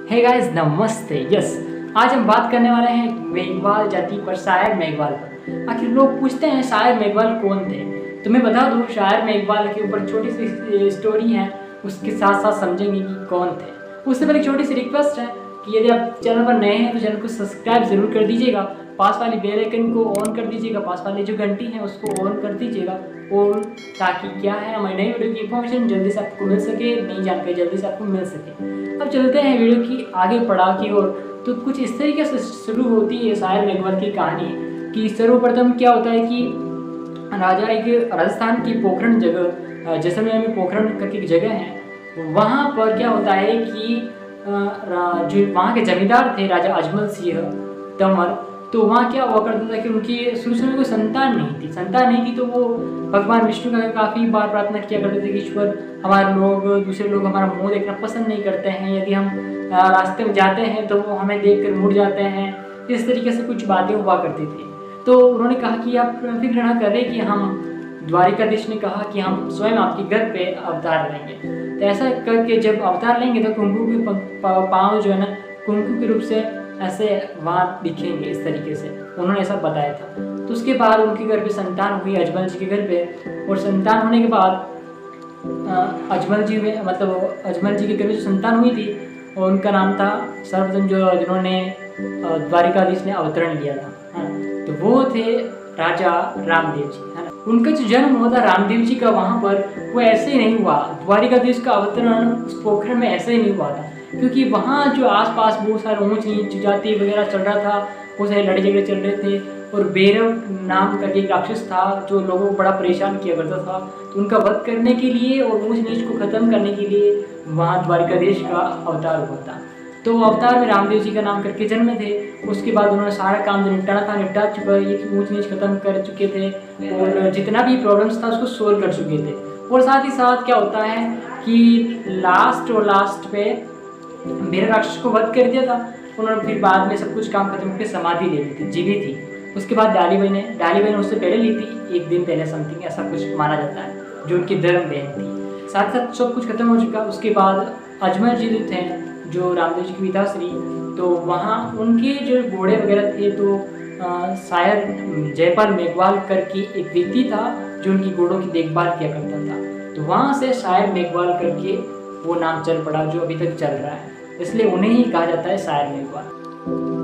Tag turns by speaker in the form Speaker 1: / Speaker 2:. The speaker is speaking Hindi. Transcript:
Speaker 1: हे गाइस नमस्ते। यस, आज हम बात करने वाले हैं मेघवाल जाति पर, शायर मेघवाल पर। आखिर लोग पूछते हैं शायर मेघवाल कौन थे, तो मैं बता दूं शायर मेघवाल के ऊपर छोटी सी स्टोरी है, उसके साथ साथ समझेंगे कि कौन थे। उससे पहले एक छोटी सी रिक्वेस्ट है कि यदि आप चैनल पर नए हैं तो चैनल को सब्सक्राइब जरूर कर दीजिएगा, पास वाली बेल आइकन को ऑन कर दीजिएगा, पास वाली जो घंटी है उसको ऑन कर दीजिएगा, और ताकि क्या है हमारी नई वीडियो की इन्फॉर्मेशन जल्दी से आपको मिल सके, नई जानकारी जल्दी से आपको मिल सके। अब चलते हैं वीडियो की आगे पढ़ाव की ओर। तो कुछ इस तरीके से शुरू होती है शायर मेघवाल की कहानी कि सर्वप्रथम क्या होता है कि राजा एक राजस्थान की पोखरण जगह, जैसलमेर में पोखरण करके एक जगह है, वहाँ पर क्या होता है कि जो वहाँ के जमींदार थे राजा अजमल सिंह तंवर, तो वहाँ क्या हुआ करता था कि उनकी शुरू में कोई संतान नहीं थी, तो वो भगवान विष्णु का काफ़ी बार प्रार्थना किया करते थे कि ईश्वर हमारे लोग, दूसरे लोग हमारा मुंह देखना पसंद नहीं करते हैं, यदि हम रास्ते में जाते हैं तो वो हमें देखकर मुड़ जाते हैं। इस तरीके से कुछ बातें हुआ करती थी। तो उन्होंने कहा कि आप फिक्र ना करें कि हम, द्वारिकाधीश ने कहा कि हम स्वयं आपके घर पे अवतार लेंगे। तो ऐसा करके जब अवतार लेंगे तो कुंकू के पाँव जो है ना, कुंकू के रूप से ऐसे वहाँ दिखेंगे, इस तरीके से उन्होंने ऐसा बताया था। तो उसके बाद उनके घर पे संतान हुई, अजमल जी के घर पे, और संतान होने के बाद अजमल जी के घर में जो संतान हुई थी और उनका नाम था सर्वप्रथम जिन्होंने द्वारिकाधीश ने अवतरण लिया था, हाँ, तो वो थे राजा रामदेव जी, है ना। उनका जो जन्म हुआ था रामदेव जी का वहाँ पर, वो ऐसे ही नहीं हुआ। द्वारिकाधीश का अवतरण उस पोखरण में ऐसे ही नहीं हुआ था, क्योंकि वहाँ जो आसपास बहुत सारे ऊंच नीच जाति वगैरह चल रहा था, बहुत सारे लड़ाई झगड़े चल रहे थे, और भैरव नाम का एक राक्षस था जो लोगों को बड़ा परेशान किया करता था। तो उनका वध करने के लिए और ऊंच नीच को खत्म करने के लिए वहाँ द्वारिकाधीश का अवतार हुआ था। तो अवतार में रामदेव जी का नाम करके जन्मे थे। उसके बाद उन्होंने सारा काम जो निपटाना था निपटा चुका है, ये ऊंच नीच खत्म कर चुके थे और जितना भी प्रॉब्लम्स था उसको सोल्व कर चुके थे। और साथ ही साथ क्या होता है कि लास्ट पे भैरव राक्षस को वध कर दिया था उन्होंने। फिर बाद में सब कुछ काम खत्म करके समाधि ले ली थी, जीवित थी। उसके बाद डालीबाई ने उससे पहले ली थी, एक दिन पहले समथिंग ऐसा कुछ माना जाता है, जो उनकी धर्म बहन थी। साथ साथ सब कुछ खत्म हो चुका। उसके बाद अजमल जी जो थे, जो रामदेव जी की पिताश्री, तो वहाँ उनके जो घोड़े वगैरह थे, तो शायर जयपाल मेघवाल करके एक व्यक्ति था जो उनकी घोड़ों की देखभाल किया करता था। तो वहाँ से शायर मेघवाल करके वो नाम चल पड़ा, जो अभी तक चल रहा है, इसलिए उन्हें ही कहा जाता है शायर मेघवाल।